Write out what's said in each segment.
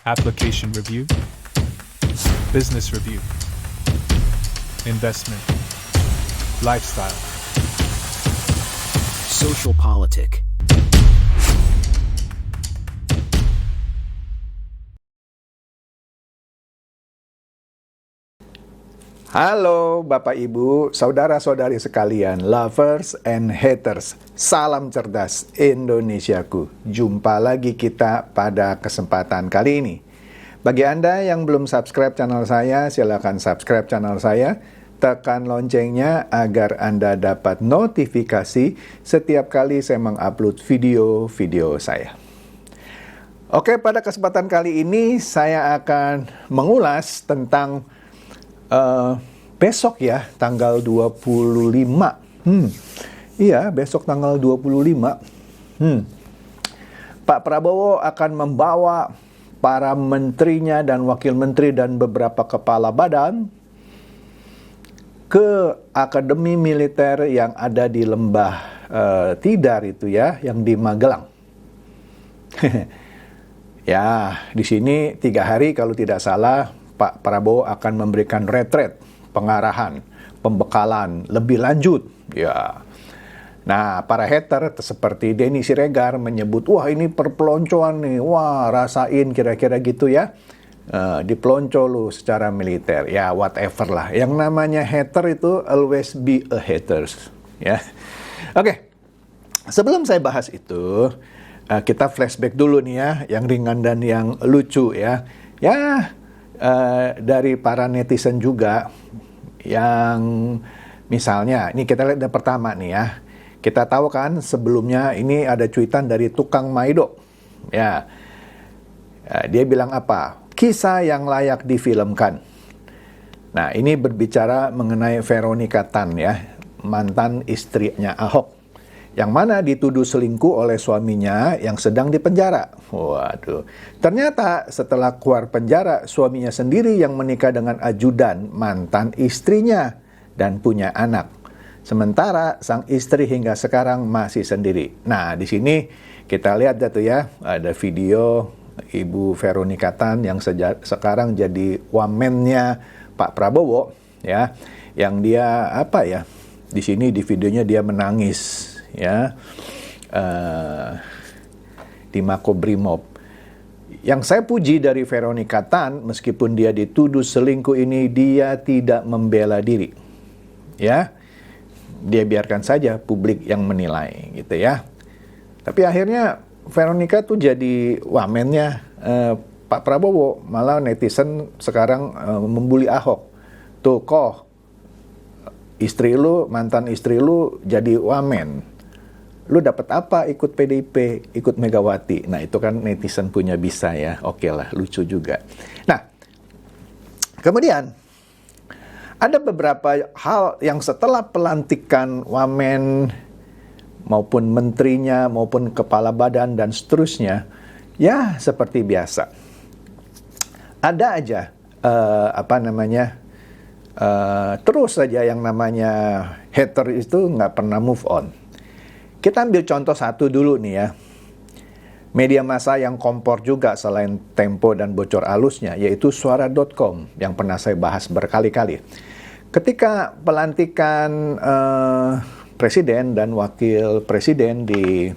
application review, business review, investment, lifestyle, social politic. Halo Bapak Ibu, saudara-saudari sekalian, lovers and haters. Salam cerdas Indonesiaku. Jumpa lagi kita pada kesempatan kali ini. Bagi Anda yang belum subscribe channel saya, silakan subscribe channel saya. Tekan loncengnya agar Anda dapat notifikasi setiap kali saya mengupload video-video saya. Oke, pada kesempatan kali ini saya akan mengulas tentang besok ya, tanggal 25. Iya, besok tanggal 25. Pak Prabowo akan membawa para menterinya dan wakil menteri dan beberapa kepala badan ke Akademi Militer yang ada di Lembah Tidar itu ya, yang di Magelang. Ya, di sini 3 hari kalau tidak salah Pak Prabowo akan memberikan retret, pengarahan, pembekalan lebih lanjut. Ya. Nah, para hater seperti Denny Siregar menyebut, wah ini perpeloncoan nih, wah rasain kira-kira gitu ya. Dipelonco lu secara militer, ya whatever lah. Yang namanya hater itu always be a haters. Ya. Oke, sebelum saya bahas itu, kita flashback dulu nih ya, yang ringan dan yang lucu ya. Ya, dari para netizen juga yang misalnya, ini kita lihat yang pertama nih ya. Kita tahu kan sebelumnya ini ada cuitan dari tukang Maido. Ya, dia bilang apa? Kisah yang layak difilmkan. Nah, ini berbicara mengenai Veronica Tan ya, mantan istrinya Ahok, yang mana dituduh selingkuh oleh suaminya yang sedang dipenjara. Waduh, ternyata setelah keluar penjara, suaminya sendiri yang menikah dengan ajudan mantan istrinya dan punya anak. Sementara sang istri hingga sekarang masih sendiri. Nah, di sini kita lihat tuh ya, ada video Ibu Veronica Tan yang sekarang jadi wamennya Pak Prabowo ya, yang dia apa ya? Di sini di videonya dia menangis ya, di Makobrimob. Yang saya puji dari Veronica Tan, meskipun dia dituduh selingkuh ini, dia tidak membela diri ya, dia biarkan saja publik yang menilai gitu ya. Tapi akhirnya Veronica tuh jadi wamennya Pak Prabowo, malah netizen sekarang membuli Ahok. Tuh kok istri lu, mantan istri lu jadi wamen, lu dapat apa ikut PDIP, ikut Megawati? Nah, itu kan netizen punya bisa ya. Oke lah, lucu juga. Nah, kemudian ada beberapa hal yang setelah pelantikan wamen maupun menterinya maupun kepala badan dan seterusnya, ya seperti biasa. Ada aja terus saja yang namanya hater itu nggak pernah move on. Kita ambil contoh satu dulu nih ya. Media massa yang kompor juga selain Tempo dan bocor alusnya, yaitu suara.com yang pernah saya bahas berkali-kali. Ketika pelantikan presiden dan wakil presiden di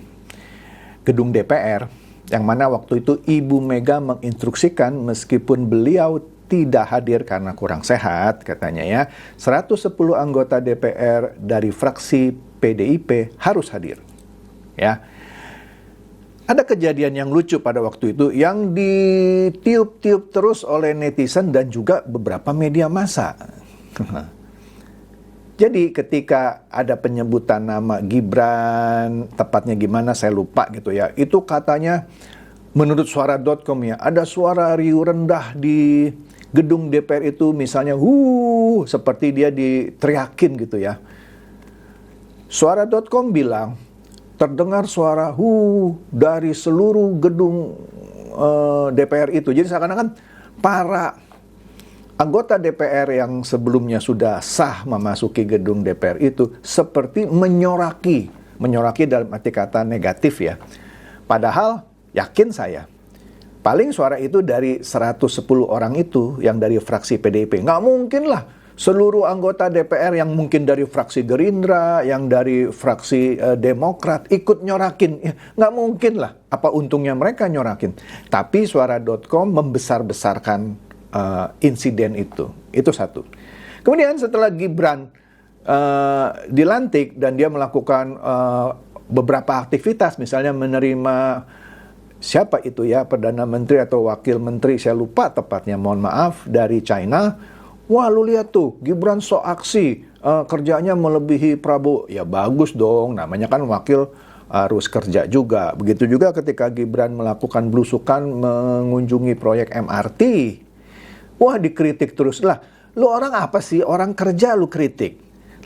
gedung DPR, yang mana waktu itu Ibu Mega menginstruksikan meskipun beliau tidak hadir karena kurang sehat katanya ya, 110 anggota DPR dari fraksi PDIP harus hadir. Ya. Ada kejadian yang lucu pada waktu itu yang ditiup-tiup terus oleh netizen dan juga beberapa media massa. Jadi ketika ada penyebutan nama Gibran, tepatnya gimana saya lupa gitu ya, itu katanya menurut suara.com ya, ada suara riuh rendah di gedung DPR itu, misalnya seperti dia diteriakin gitu ya. Suara.com bilang terdengar suara dari seluruh gedung DPR itu. Jadi seakan-akan para anggota DPR yang sebelumnya sudah sah memasuki gedung DPR itu seperti menyoraki dalam arti kata negatif ya. Padahal yakin saya, Paling suara itu dari 110 orang itu yang dari fraksi PDIP. Nggak mungkin lah seluruh anggota DPR yang mungkin dari fraksi Gerindra, yang dari fraksi Demokrat ikut nyorakin. Ya, nggak mungkin lah. Apa untungnya mereka nyorakin? Tapi suara.com membesar-besarkan insiden itu. Itu satu. Kemudian setelah Gibran dilantik dan dia melakukan beberapa aktivitas, misalnya menerima siapa itu ya, Perdana Menteri atau Wakil Menteri, saya lupa tepatnya, mohon maaf, dari China. Wah, lu lihat tuh, Gibran so aksi, kerjanya melebihi Prabowo. Ya bagus dong, namanya kan wakil harus kerja juga. Begitu juga ketika Gibran melakukan belusukan mengunjungi proyek MRT. Wah, dikritik terus lah. Lu orang apa sih? Orang kerja lu kritik.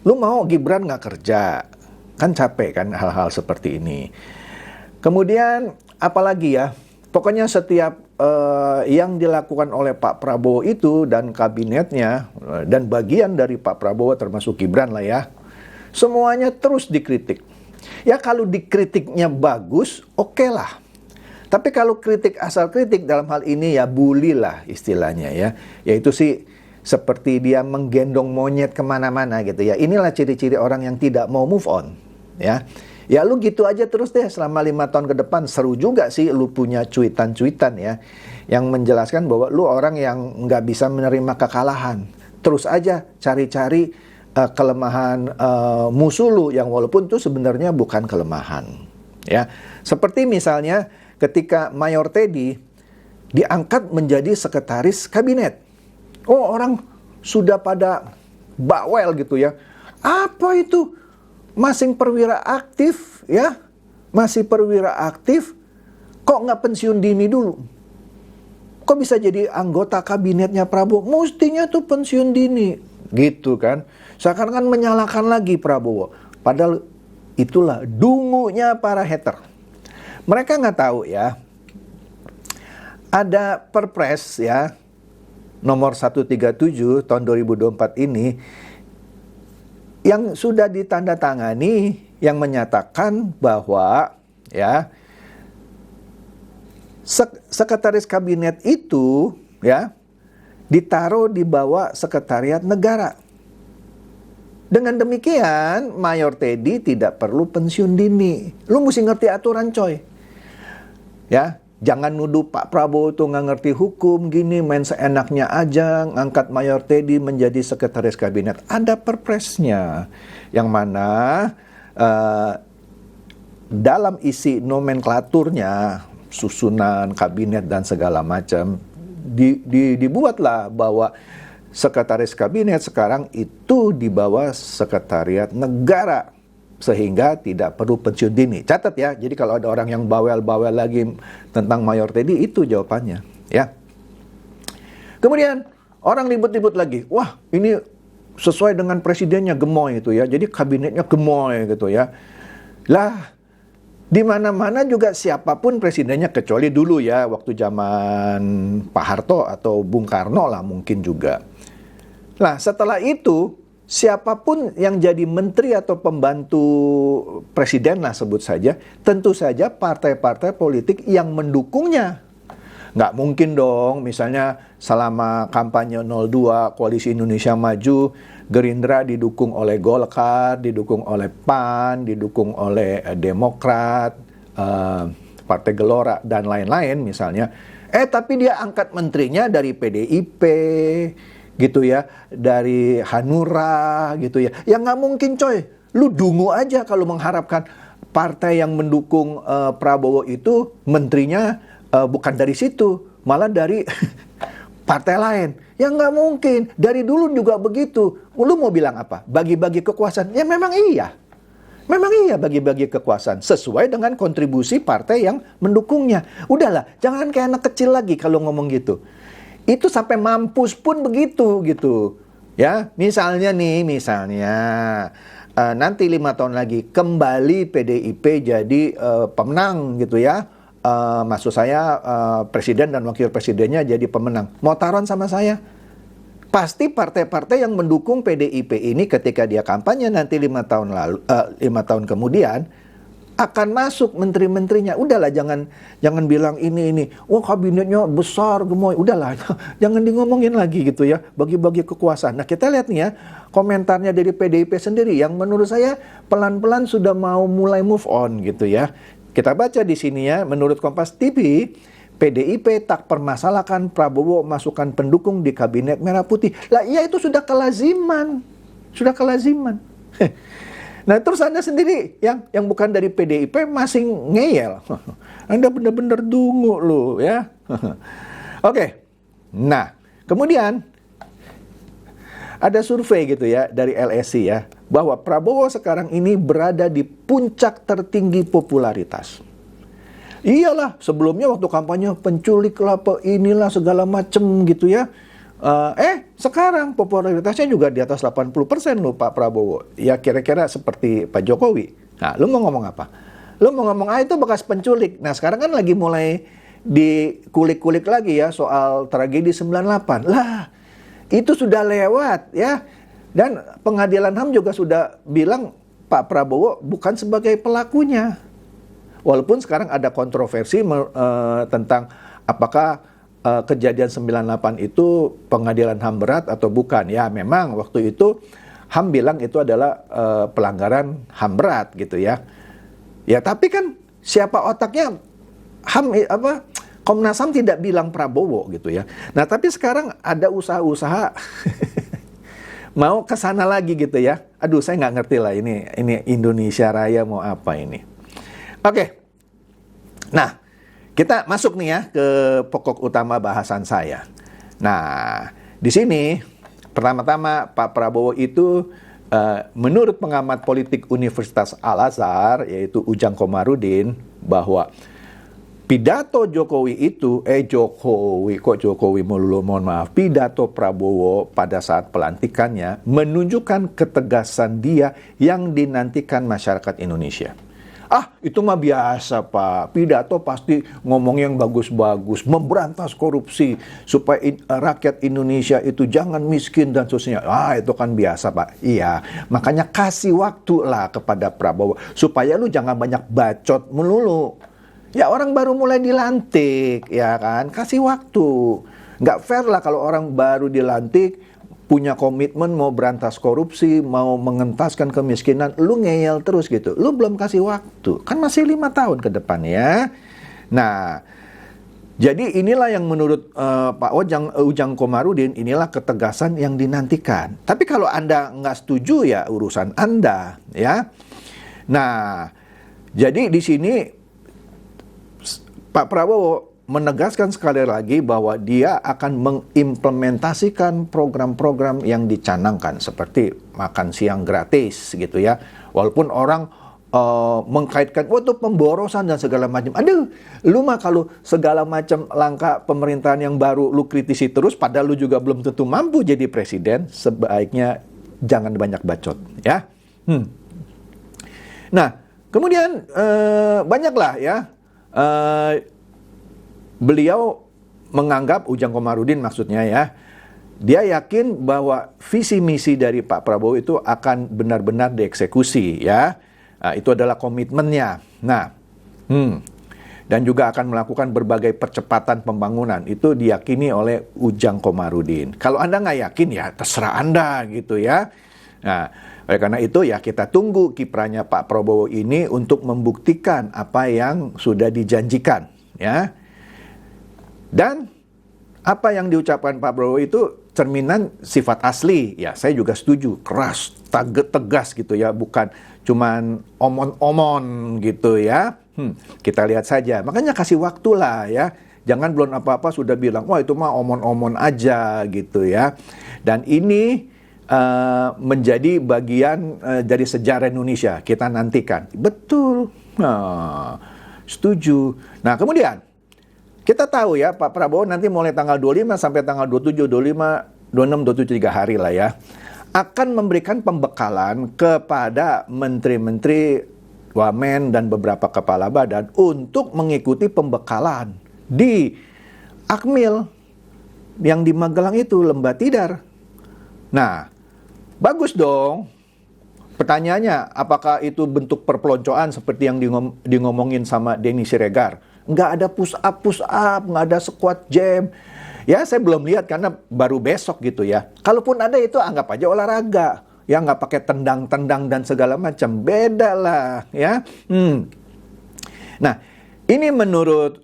Lu mau Gibran nggak kerja? Kan capek kan hal-hal seperti ini. Kemudian apalagi ya, pokoknya setiap yang dilakukan oleh Pak Prabowo itu dan kabinetnya dan bagian dari Pak Prabowo termasuk Gibran lah ya, semuanya terus dikritik. Ya kalau dikritiknya bagus, oke lah. Tapi kalau kritik asal kritik dalam hal ini ya bully lah istilahnya ya. Yaitu sih seperti dia menggendong monyet kemana-mana gitu ya. Inilah ciri-ciri orang yang tidak mau move on ya. Ya lu gitu aja terus deh selama 5 tahun ke depan. Seru juga sih lu punya cuitan-cuitan ya, yang menjelaskan bahwa lu orang yang nggak bisa menerima kekalahan. Terus aja cari-cari kelemahan musuh lu, yang walaupun itu sebenarnya bukan kelemahan. Ya, seperti misalnya ketika Mayor Teddy diangkat menjadi sekretaris kabinet. Oh, orang sudah pada bawel gitu ya. Apa itu? Masih perwira aktif ya, masih perwira aktif, kok nggak pensiun dini dulu? Kok bisa jadi anggota kabinetnya Prabowo? Mestinya tuh pensiun dini, gitu kan? Seakan-akan menyalahkan lagi Prabowo. Padahal itulah dungunya para hater. Mereka nggak tahu ya, ada Perpres ya, nomor 137 tahun 2024 ini, yang sudah ditandatangani yang menyatakan bahwa ya sekretaris kabinet itu ya ditaruh di bawah sekretariat negara. Dengan demikian Mayor Teddy tidak perlu pensiun dini. Lu mesti ngerti aturan coy. Ya, jangan nuduh Pak Prabowo tuh nggak ngerti hukum gini, main seenaknya aja ngangkat Mayor Teddy menjadi sekretaris kabinet. Ada perpresnya yang mana dalam isi nomenklaturnya, susunan kabinet dan segala macam dibuatlah bahwa sekretaris kabinet sekarang itu di bawah sekretariat negara, sehingga tidak perlu pensiun dini. Catat ya, jadi kalau ada orang yang bawel-bawel lagi tentang Mayor Teddy, itu jawabannya ya. Kemudian orang ribut-ribut lagi, wah ini sesuai dengan presidennya gemoy itu ya, jadi kabinetnya gemoy gitu ya. Lah, di mana-mana juga siapapun presidennya, kecuali dulu ya waktu zaman Pak Harto atau Bung Karno lah mungkin juga. Nah setelah itu siapapun yang jadi menteri atau pembantu presiden lah sebut saja, tentu saja partai-partai politik yang mendukungnya. Nggak mungkin dong misalnya selama kampanye 02 Koalisi Indonesia Maju, Gerindra didukung oleh Golkar, didukung oleh PAN, didukung oleh Demokrat, Partai Gelora dan lain-lain misalnya. Tapi dia angkat menterinya dari PDIP gitu ya, dari Hanura gitu ya. Ya nggak mungkin coy, lu dungu aja kalau mengharapkan partai yang mendukung Prabowo itu menterinya bukan dari situ, malah dari partai lain. Ya nggak mungkin, dari dulu juga begitu. Lu mau bilang apa? Bagi-bagi kekuasaan? Ya memang iya. Memang iya bagi-bagi kekuasaan sesuai dengan kontribusi partai yang mendukungnya. Udahlah, jangan kayak anak kecil lagi kalau ngomong gitu. Itu sampai mampus pun begitu gitu. Ya, misalnya nanti 5 tahun lagi kembali PDIP jadi pemenang gitu ya. Maksud saya presiden dan wakil presidennya jadi pemenang. Mau taruhan sama saya? Pasti partai-partai yang mendukung PDIP ini ketika dia kampanye nanti 5 tahun kemudian akan masuk menteri-menterinya. Udahlah, jangan bilang ini. Wah, kabinetnya besar, gemoy. Udahlah, jangan ngomongin lagi gitu ya. Bagi-bagi kekuasaan. Nah, kita lihat nih ya, komentarnya dari PDIP sendiri yang menurut saya pelan-pelan sudah mau mulai move on gitu ya. Kita baca di sini ya, menurut Kompas TV, PDIP tak permasalahkan Prabowo masukkan pendukung di kabinet merah putih. Lah iya, itu sudah kelaziman. Sudah kelaziman. Nah, terus Anda sendiri yang bukan dari PDIP masih ngeyel. Anda benar-benar dungu loh ya. Oke. Nah, kemudian ada survei gitu ya dari LSI ya, bahwa Prabowo sekarang ini berada di puncak tertinggi popularitas. Iyalah, sebelumnya waktu kampanye penculik lah, inilah segala macem gitu ya. Sekarang popularitasnya juga di atas 80% loh Pak Prabowo. Ya kira-kira seperti Pak Jokowi. Nah, lu mau ngomong apa? Lu mau ngomong, itu bekas penculik. Nah, sekarang kan lagi mulai dikulik-kulik lagi ya soal tragedi 98. Lah, itu sudah lewat ya. Dan pengadilan HAM juga sudah bilang Pak Prabowo bukan sebagai pelakunya. Walaupun sekarang ada kontroversi tentang apakah kejadian 98 itu pengadilan HAM berat atau bukan. Ya memang waktu itu HAM bilang itu adalah pelanggaran HAM berat gitu ya. Ya tapi kan siapa otaknya Komnas HAM tidak bilang Prabowo gitu ya. Nah tapi sekarang ada usaha-usaha mau ke sana lagi gitu ya. Aduh, saya nggak ngerti lah ini Indonesia Raya mau apa ini. Oke. Nah, kita masuk nih ya ke pokok utama bahasan saya. Nah, di sini pertama-tama Pak Prabowo itu menurut pengamat politik Universitas Al-Azhar yaitu Ujang Komarudin bahwa pidato Jokowi itu pidato Prabowo pada saat pelantikannya menunjukkan ketegasan dia yang dinantikan masyarakat Indonesia. Itu mah biasa Pak, pidato pasti ngomong yang bagus-bagus, memberantas korupsi, supaya rakyat Indonesia itu jangan miskin dan seterusnya. Itu kan biasa Pak. Iya, makanya kasih waktu lah kepada Prabowo, supaya lu jangan banyak bacot melulu. Ya orang baru mulai dilantik, ya kan, kasih waktu. Nggak fair lah kalau orang baru dilantik, punya komitmen mau berantas korupsi, mau mengentaskan kemiskinan, lu ngeyel terus gitu. Lu belum kasih waktu. Kan masih 5 tahun ke depan ya. Nah, jadi inilah yang menurut Pak Ujang Komarudin, inilah ketegasan yang dinantikan. Tapi kalau Anda nggak setuju ya urusan Anda ya. Nah, jadi di sini Pak Prabowo menegaskan sekali lagi bahwa dia akan mengimplementasikan program-program yang dicanangkan seperti makan siang gratis gitu ya. Walaupun orang mengkaitkan itu pemborosan dan segala macam. Aduh, lu mah kalau segala macam langkah pemerintahan yang baru lu kritisi terus padahal lu juga belum tentu mampu jadi presiden, sebaiknya jangan banyak bacot ya. Nah, kemudian banyaklah ya beliau menganggap, Ujang Komarudin maksudnya ya, dia yakin bahwa visi misi dari Pak Prabowo itu akan benar-benar dieksekusi ya. Itu adalah komitmennya. Nah, dan juga akan melakukan berbagai percepatan pembangunan. Itu diyakini oleh Ujang Komarudin. Kalau Anda nggak yakin ya terserah Anda gitu ya. Nah, oleh karena itu ya kita tunggu kiprahnya Pak Prabowo ini untuk membuktikan apa yang sudah dijanjikan ya. Dan apa yang diucapkan Pak Prabowo itu cerminan sifat asli. Ya, saya juga setuju. Keras, tegas gitu ya. Bukan cuman omon-omon gitu ya. Kita lihat saja. Makanya kasih waktu lah ya. Jangan belum apa-apa sudah bilang, wah itu mah omon-omon aja gitu ya. Dan ini menjadi bagian dari sejarah Indonesia. Kita nantikan. Betul. Nah, setuju. Nah, kemudian kita tahu ya, Pak Prabowo nanti mulai tanggal 25 sampai tanggal 27, 25, 26, 27, 3 hari lah ya, akan memberikan pembekalan kepada menteri-menteri, wamen, dan beberapa kepala badan untuk mengikuti pembekalan di Akmil yang di Magelang itu, Lembah Tidar. Nah, bagus dong. Pertanyaannya, apakah itu bentuk perpeloncoan seperti yang ngomongin sama Denny Siregar? Nggak ada push up, nggak ada squat jam. Ya, saya belum lihat karena baru besok gitu ya. Kalaupun ada itu anggap aja olahraga. Ya, nggak pakai tendang-tendang dan segala macam. Beda lah, ya. Nah, ini menurut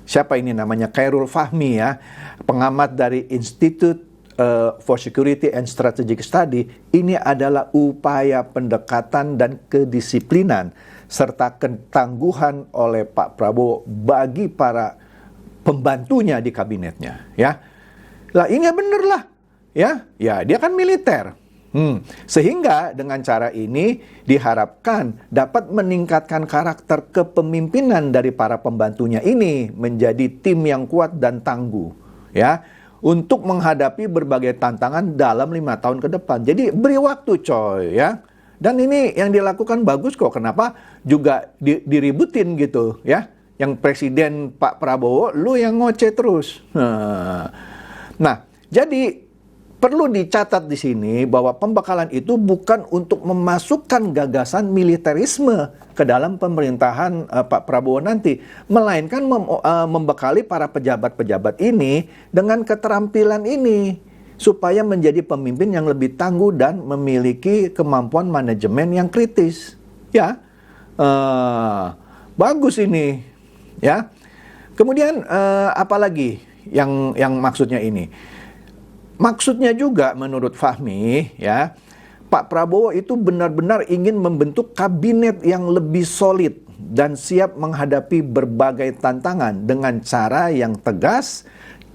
siapa ini namanya? Khairul Fahmi ya, pengamat dari Institute for Security and Strategic Study. Ini adalah upaya pendekatan dan kedisiplinan serta ketangguhan oleh Pak Prabowo bagi para pembantunya di kabinetnya, ya. Lah ini bener lah, ya dia kan militer. Sehingga dengan cara ini diharapkan dapat meningkatkan karakter kepemimpinan dari para pembantunya ini menjadi tim yang kuat dan tangguh, ya, untuk menghadapi berbagai tantangan dalam 5 tahun ke depan. Jadi beri waktu coy, ya. Dan ini yang dilakukan bagus kok. Kenapa juga diributin gitu, ya. Yang Presiden Pak Prabowo, lu yang ngoceh terus. Nah, jadi perlu dicatat di sini bahwa pembekalan itu bukan untuk memasukkan gagasan militerisme ke dalam pemerintahan Pak Prabowo nanti, melainkan membekali para pejabat-pejabat ini dengan keterampilan ini supaya menjadi pemimpin yang lebih tangguh dan memiliki kemampuan manajemen yang kritis. Ya, bagus ini, ya. Kemudian apalagi yang maksudnya ini? Maksudnya juga menurut Fahmi, ya, Pak Prabowo itu benar-benar ingin membentuk kabinet yang lebih solid dan siap menghadapi berbagai tantangan dengan cara yang tegas,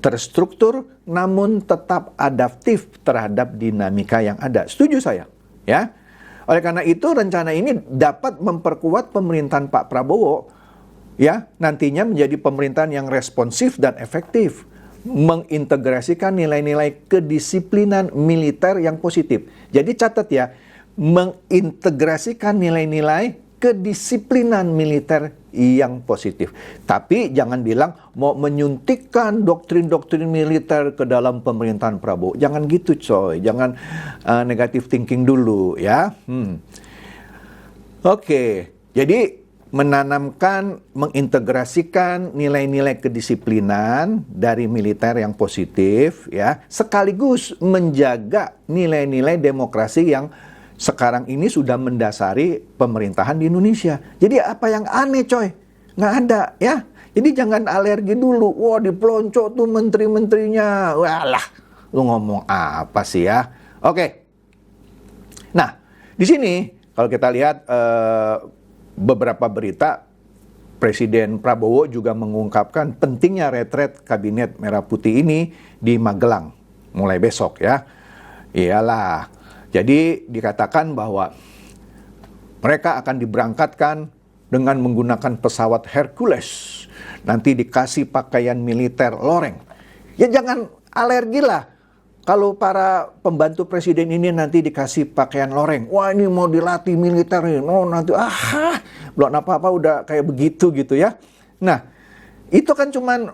terstruktur, namun tetap adaptif terhadap dinamika yang ada. Setuju saya, ya. Oleh karena itu rencana ini dapat memperkuat pemerintahan Pak Prabowo, ya, nantinya menjadi pemerintahan yang responsif dan efektif, mengintegrasikan nilai-nilai kedisiplinan militer yang positif. Jadi catat ya, mengintegrasikan nilai-nilai kedisiplinan militer yang positif. Tapi jangan bilang mau menyuntikkan doktrin-doktrin militer ke dalam pemerintahan Prabowo. Jangan gitu coy, jangan negative thinking dulu ya. Oke, jadi menanamkan, mengintegrasikan nilai-nilai kedisiplinan dari militer yang positif, ya, sekaligus menjaga nilai-nilai demokrasi yang sekarang ini sudah mendasari pemerintahan di Indonesia. Jadi apa yang aneh coy? Nggak ada, ya. Jadi jangan alergi dulu. Wah, dipelonco tuh menteri-menterinya. Walah, lu ngomong apa sih ya? Oke. Nah, di sini kalau kita lihat beberapa berita, Presiden Prabowo juga mengungkapkan pentingnya retret kabinet merah putih ini di Magelang mulai besok ya. Iyalah, jadi dikatakan bahwa mereka akan diberangkatkan dengan menggunakan pesawat Hercules. Nanti dikasih pakaian militer loreng. Ya jangan alergi lah. Kalau para pembantu presiden ini nanti dikasih pakaian loreng, wah ini mau dilatih militer nih, oh nanti belum apa-apa udah kayak begitu gitu ya. Nah, itu kan cuman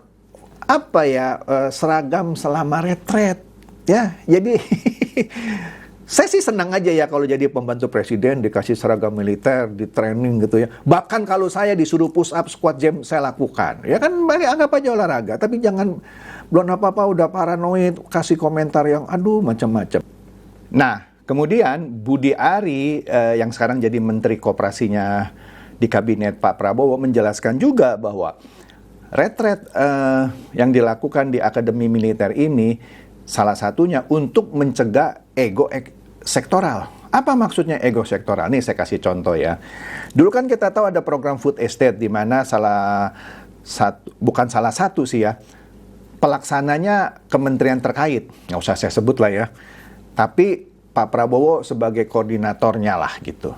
apa ya, seragam selama retret ya. Jadi saya sih senang aja ya kalau jadi pembantu presiden dikasih seragam militer, di training gitu ya. Bahkan kalau saya disuruh push up, squat jam, saya lakukan. Ya kan, anggap aja olahraga, tapi jangan belum apa-apa udah paranoid, kasih komentar yang aduh macam-macam. Nah, kemudian Budi Ari yang sekarang jadi Menteri Koperasinya di kabinet Pak Prabowo menjelaskan juga bahwa retret yang dilakukan di Akademi Militer ini salah satunya untuk mencegah ego sektoral. Apa maksudnya ego sektoral? Nih saya kasih contoh ya. Dulu kan kita tahu ada program food estate di mana bukan salah satu sih ya, pelaksananya kementerian terkait, nggak usah saya sebut lah ya. Tapi Pak Prabowo sebagai koordinatornya lah gitu.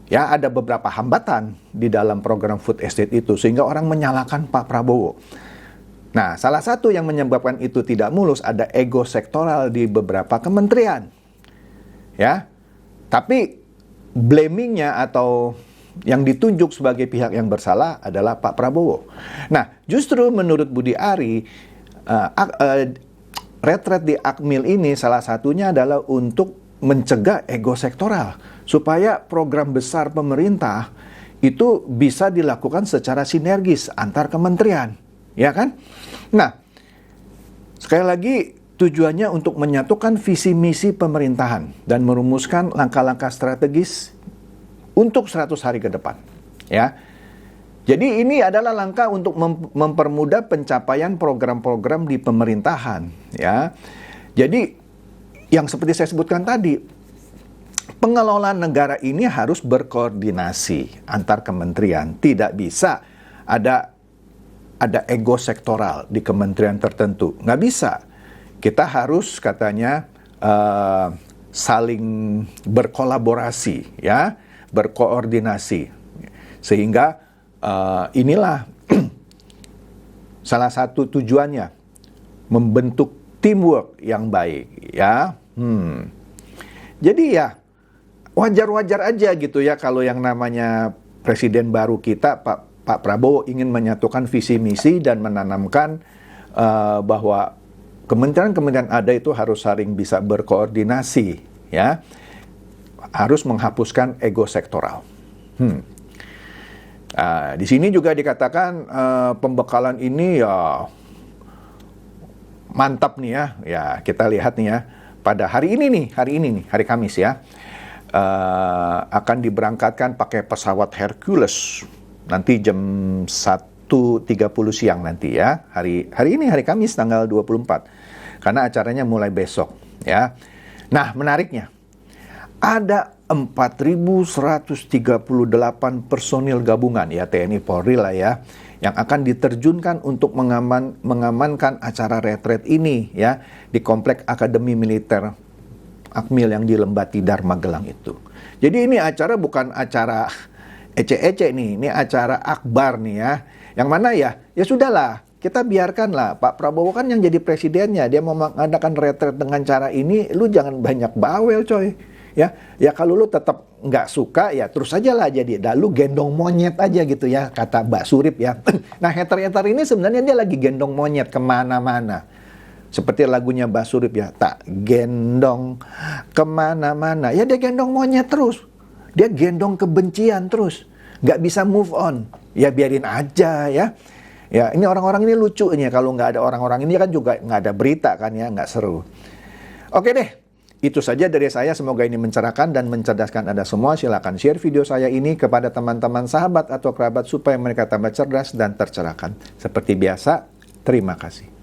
Ya ada beberapa hambatan di dalam program food estate itu sehingga orang menyalahkan Pak Prabowo. Nah, salah satu yang menyebabkan itu tidak mulus ada ego sektoral di beberapa kementerian. Ya. Tapi blamingnya atau yang ditunjuk sebagai pihak yang bersalah adalah Pak Prabowo. Nah, justru menurut Budi Ari, retret di Akmil ini salah satunya adalah untuk mencegah ego sektoral, supaya program besar pemerintah itu bisa dilakukan secara sinergis antar kementerian, ya kan? Nah, sekali lagi tujuannya untuk menyatukan visi misi pemerintahan dan merumuskan langkah-langkah strategis untuk 100 hari ke depan, ya. Jadi ini adalah langkah untuk mempermudah pencapaian program-program di pemerintahan, ya. Jadi yang seperti saya sebutkan tadi, pengelolaan negara ini harus berkoordinasi antar kementerian. Tidak bisa ada ego sektoral di kementerian tertentu. Nggak bisa. Kita harus katanya saling berkolaborasi, ya, berkoordinasi. Sehingga inilah salah satu tujuannya, membentuk teamwork yang baik, ya. Jadi ya wajar-wajar aja gitu ya kalau yang namanya presiden baru kita Pak Prabowo ingin menyatukan visi misi dan menanamkan bahwa kementerian-kementerian ada itu harus saling bisa berkoordinasi, ya. Harus menghapuskan ego sektoral. Di sini juga dikatakan pembekalan ini ya mantap nih ya. Ya, kita lihat nih ya. Pada hari ini, hari Kamis ya. Akan diberangkatkan pakai pesawat Hercules. Nanti jam 1.30 siang nanti ya. Hari ini, hari Kamis tanggal 24. Karena acaranya mulai besok ya. Nah, menariknya, ada 4.138 personil gabungan ya TNI Polri lah ya yang akan diterjunkan untuk mengamankan acara retret ini ya di Komplek Akademi Militer Akmil yang di Lembah Tidar Magelang itu. Jadi ini acara bukan acara ece-ece nih, ini acara akbar nih ya. Yang mana ya sudahlah, kita biarkanlah Pak Prabowo kan yang jadi presidennya, dia mau mengadakan retret dengan cara ini, lu jangan banyak bawel coy. Ya kalau lu tetap nggak suka ya terus aja lah jadi lu gendong monyet aja gitu ya, kata Mbak Surip ya. Nah, hater-hater ini sebenarnya dia lagi gendong monyet kemana-mana, seperti lagunya Mbak Surip ya, tak gendong kemana-mana ya, dia gendong monyet terus, dia gendong kebencian terus, nggak bisa move on. Ya biarin aja ya. Ya ini orang-orang ini lucunya, kalau nggak ada orang-orang ini kan juga nggak ada berita kan ya, nggak seru. Oke deh. Itu saja dari saya, semoga ini mencerahkan dan mencerdaskan Anda semua. Silakan share video saya ini kepada teman-teman, sahabat atau kerabat supaya mereka tambah cerdas dan tercerahkan. Seperti biasa, terima kasih.